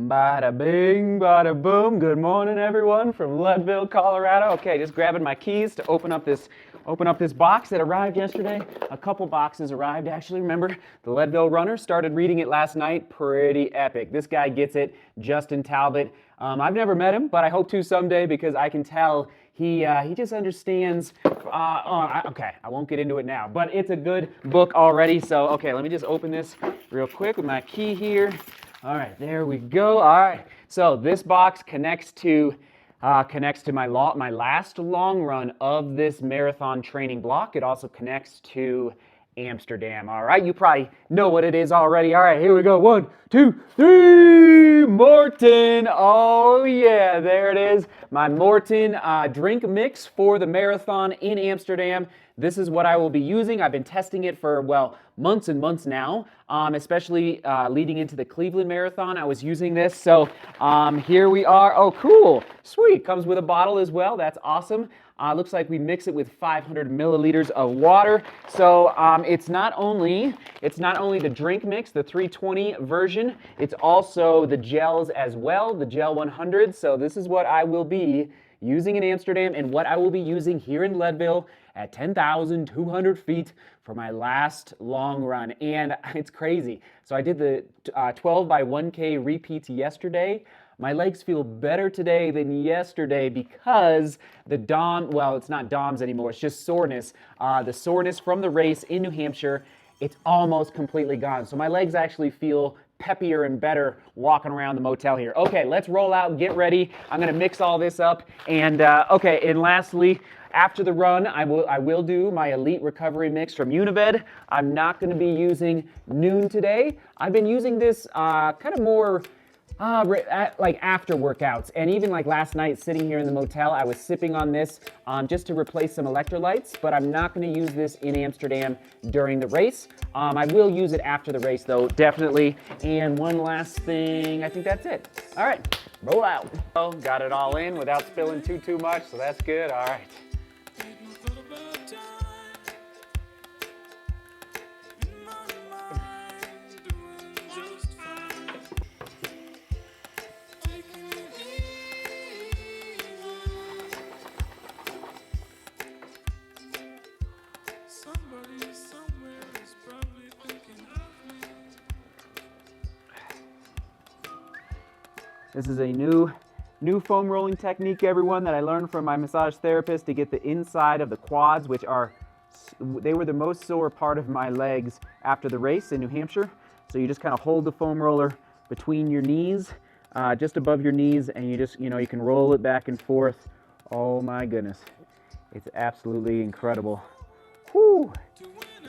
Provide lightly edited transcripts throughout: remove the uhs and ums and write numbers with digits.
Bada bing, bada boom. Good morning, everyone from Leadville, Colorado. Okay, just grabbing my keys to open up this box that arrived yesterday. A couple boxes arrived, actually. Remember, the Leadville Runner started reading it last night. Pretty epic. This guy gets it, Justin Talbot. I've never met him, but I hope to someday because I can tell he just understands. Okay, I won't get into it now, but it's a good book already. So, okay, let me just open this real quick with my key here. All right, there we go. All right, so this box connects to my last long run of this marathon training block. It also connects to Amsterdam. All right, you probably know what it is already. All right, here we go. 1, 2, 3. Maurten. Oh yeah, there it is. My Maurten drink mix for the marathon in Amsterdam. This is what I will be using. I've been testing it for, well, months and months now, especially leading into the Cleveland Marathon. I was using this, so here we are. Oh, cool. Sweet. Comes with a bottle as well. That's awesome. Looks like we mix it with 500 milliliters of water. So it's not only the drink mix, the 320 version, it's also the gels as well, the Gel 100. So this is what I will be using in Amsterdam and what I will be using here in Leadville at 10,200 feet for my last long run. And it's crazy. So I did the 12 by 1K repeats yesterday. My legs feel better today than yesterday because the well, it's not DOMS anymore, it's just soreness. The soreness from the race in New Hampshire, it's almost completely gone. So my legs actually feel peppier and better walking around the motel here. Okay, let's roll out, get ready. I'm gonna mix all this up. And okay, and lastly, after the run, I will do my Elite Recovery Mix from Unived. I'm not gonna be using Noon today. I've been using this kind of more like after workouts, and even like last night sitting here in the motel, I was sipping on this just to replace some electrolytes, but I'm not going to use this in Amsterdam during the race. I will use it after the race though, definitely. And one last thing, I think that's it. All right, roll out. Oh, got it all in without spilling too much, so that's good. All right. This is a new foam rolling technique, everyone, that I learned from my massage therapist to get the inside of the quads, which they were the most sore part of my legs after the race in New Hampshire. So you just kind of hold the foam roller between your knees, just above your knees, and you can roll it back and forth. Oh my goodness. It's absolutely incredible. Whew.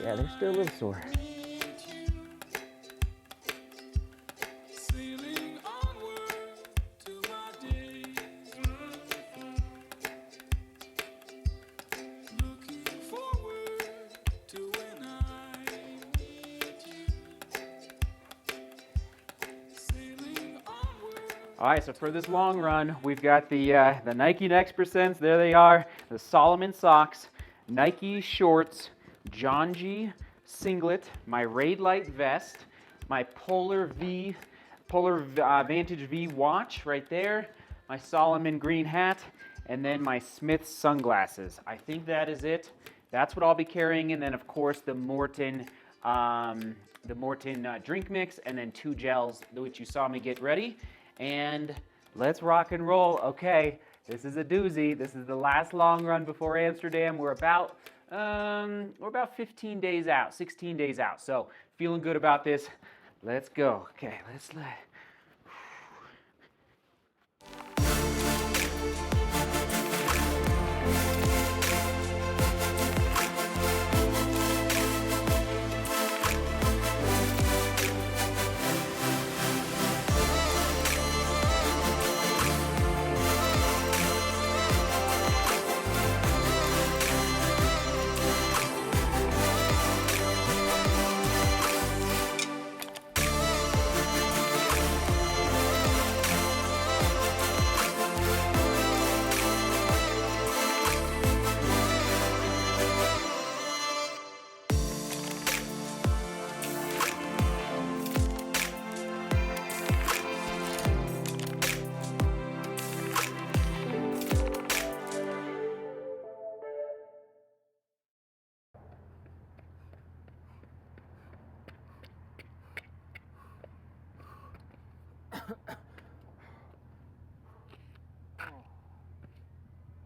Yeah, they're still a little sore. All right, so for this long run, we've got the Nike Next Percents. There they are. The Salomon socks, Nike shorts, John G singlet, my Raid Light vest, my Polar Vantage V watch right there, my Salomon green hat, and then my Smith sunglasses. I think that is it. That's what I'll be carrying, and then of course the Maurten drink mix, and then 2 gels, which you saw me get ready. And let's rock and roll. Okay, this is a doozy. This is the last long run before Amsterdam. We're about 15 days out, 16 days out. So feeling good about this. Let's go. Okay, let's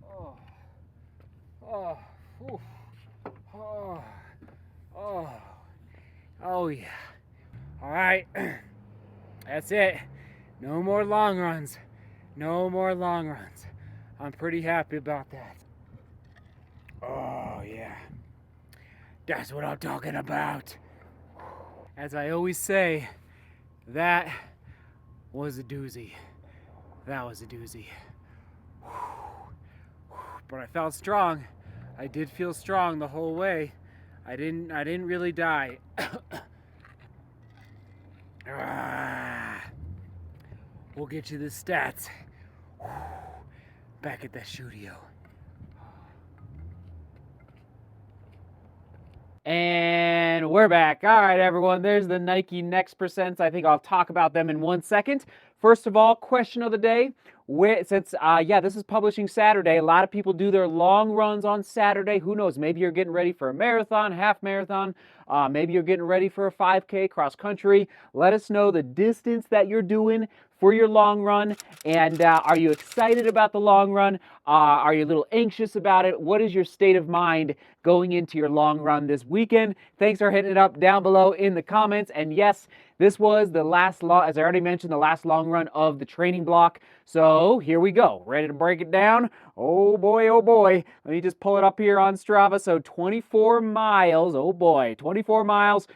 Oh, oh, oof. Oh, oh, oh yeah. All right, that's it. No more long runs. No more long runs. I'm pretty happy about that. Oh yeah, that's what I'm talking about. As I always say, that was a doozy. That was a doozy. But I felt strong. I did feel strong the whole way. I didn't really die. We'll get you the stats. Back at the studio. And we're back. All right, everyone. There's the Nike Next Percents. I think I'll talk about them in 1 second. First of all, question of the day. Since this is publishing Saturday, a lot of people do their long runs on Saturday. Who knows? Maybe you're getting ready for a marathon, half marathon. Maybe you're getting ready for a 5K cross country. Let us know the distance that you're doing for your long run. And are you excited about the long run? Are you a little anxious about it? What is your state of mind going into your long run this weekend? Thanks for hitting it up down below in the comments. And yes, this was the last, as I already mentioned, the last long run of the training block. So here we go. Ready to break it down? Oh boy, oh boy. Let me just pull it up here on Strava. So 24 miles. Oh boy, 24 miles.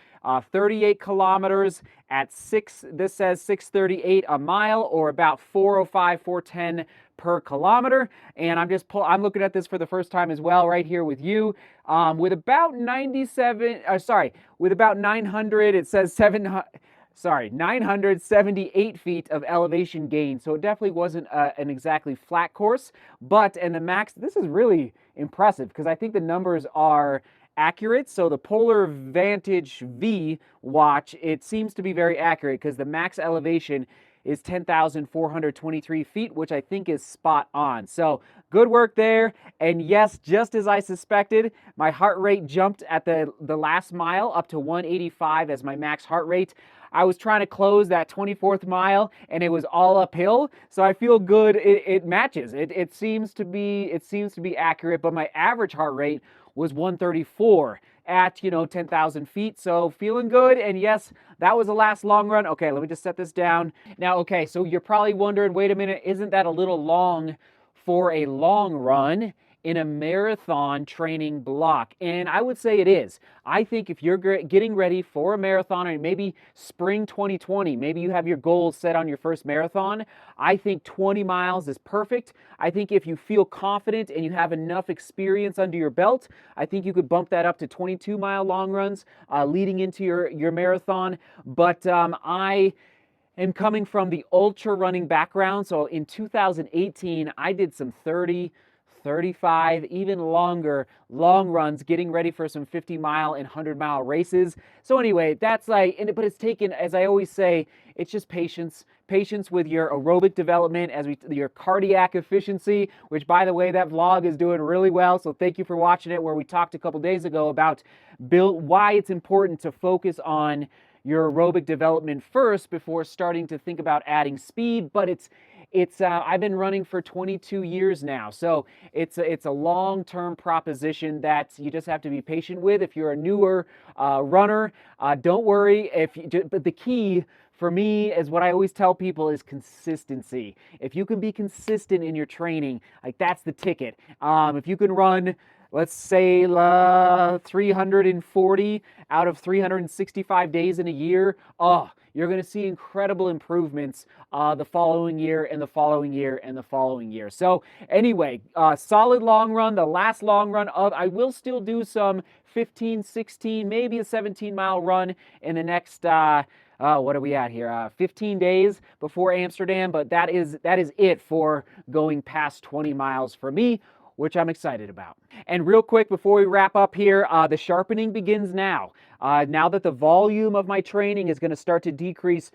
38 kilometers at this says 6:38 a mile, or about 4:05, 4:10 per kilometer. And I'm looking at this for the first time as well right here with you. With about 900, it says 978 feet of elevation gain. So it definitely wasn't an exactly flat course, and the max, this is really impressive because I think the numbers are accurate. So the Polar Vantage V watch, it seems to be very accurate because the max elevation is 10,423 feet, which I think is spot on. So good work there. And yes, just as I suspected, my heart rate jumped at the last mile up to 185 as my max heart rate. I was trying to close that 24th mile and it was all uphill. So I feel good. It matches. It seems to be accurate, but my average heart rate was 134 at 10,000 feet. So feeling good. And yes, that was the last long run. Okay, let me just set this down. Now, okay, so you're probably wondering, wait a minute, isn't that a little long for a long run in a marathon training block? And I would say it is. I think if you're getting ready for a marathon, or maybe spring 2020, maybe you have your goals set on your first marathon, I think 20 miles is perfect. I think if you feel confident and you have enough experience under your belt, I think you could bump that up to 22-mile long runs leading into your marathon. But I am coming from the ultra running background. So in 2018, I did some 30, 35, even longer long runs, getting ready for some 50-mile and 100-mile races. So anyway, that's but it's taken, as I always say, it's just patience with your aerobic development, your cardiac efficiency, which, by the way, that vlog is doing really well. So thank you for watching it, where we talked a couple days ago about why it's important to focus on your aerobic development first before starting to think about adding speed. But I've been running for 22 years now, so it's a long-term proposition that you just have to be patient with. If you're a newer runner, don't worry. But the key for me is what I always tell people is consistency. If you can be consistent in your training, that's the ticket. If you can run, let's say 340 out of 365 days in a year, you're going to see incredible improvements the following year and the following year and the following year. So anyway, solid long run, the last long run I will still do some 15, 16, maybe a 17-mile run in the next, what are we at here? 15 days before Amsterdam, but that is it for going past 20 miles for me, which I'm excited about. And real quick, before we wrap up here, the sharpening begins now. Now that the volume of my training is going to start to decrease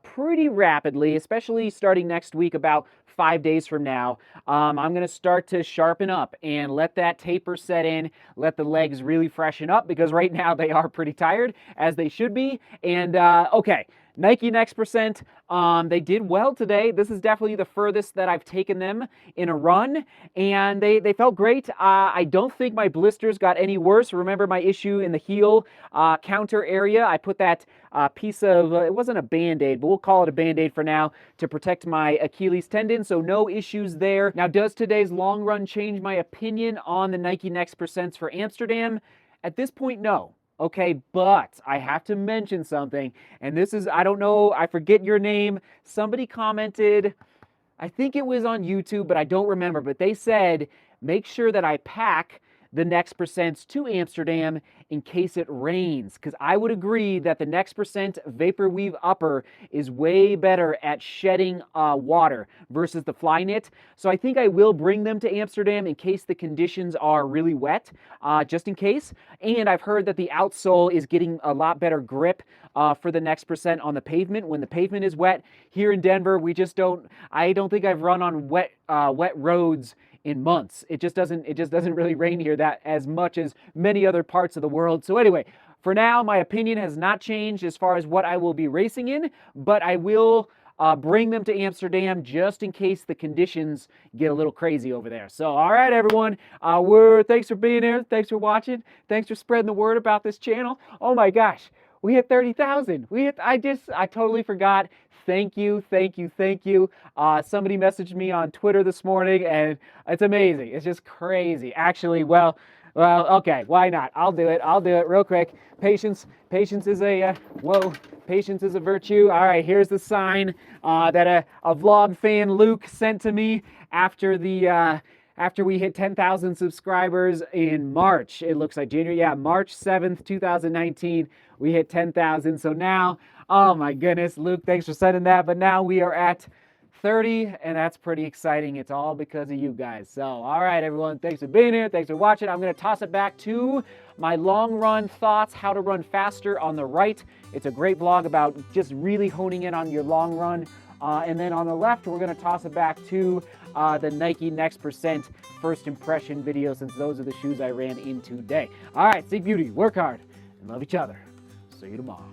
pretty rapidly, especially starting next week, about 5 days from now, I'm going to start to sharpen up and let that taper set in, let the legs really freshen up, because right now they are pretty tired, as they should be. And okay, Nike Next Percent, they did well today. This is definitely the furthest that I've taken them in a run, and they felt great. I don't think my blisters got any worse. Remember my issue in the heel counter area? I put that piece of, it wasn't a Band-Aid, but we'll call it a Band-Aid for now, to protect my Achilles tendon, so no issues there. Now, does today's long run change my opinion on the Nike Next Percents for Amsterdam? At this point, no. Okay, but I have to mention something, and this is, I don't know, I forget your name. Somebody commented, I think it was on YouTube, but I don't remember, but they said, make sure that I pack the Next Percents to Amsterdam in case it rains, because I would agree that the Next Percent Vapor Weave Upper is way better at shedding water versus the Flyknit. So I think I will bring them to Amsterdam in case the conditions are really wet, just in case. And I've heard that the outsole is getting a lot better grip for the Next Percent on the pavement when the pavement is wet. Here in Denver, I don't think I've run on wet roads in months. It just doesn't really rain here that as much as many other parts of the world. So anyway, for now, my opinion has not changed as far as what I will be racing in, but I will bring them to Amsterdam just in case the conditions get a little crazy over there. So, all right, everyone, thanks for being here. Thanks for watching. Thanks for spreading the word about this channel. Oh my gosh, we hit 30,000. I totally forgot. Thank you. Somebody messaged me on Twitter this morning, and it's amazing. It's just crazy. Actually, well, okay, why not? I'll do it real quick. Patience is a, patience is a virtue. All right, here's the sign that a vlog fan, Luke, sent to me after we hit 10,000 subscribers in March. It looks like January, March 7th, 2019, we hit 10,000. So now, oh my goodness, Luke, thanks for sending that. But now we are at 30, and that's pretty exciting. It's all because of you guys. So, all right, everyone, thanks for being here. Thanks for watching. I'm going to toss it back to my long run thoughts, how to run faster on the right. It's a great vlog about just really honing in on your long run. And then on the left, we're going to toss it back to the Nike Next Percent first impression video, since those are the shoes I ran in today. All right, seek beauty, work hard, and love each other. See you tomorrow.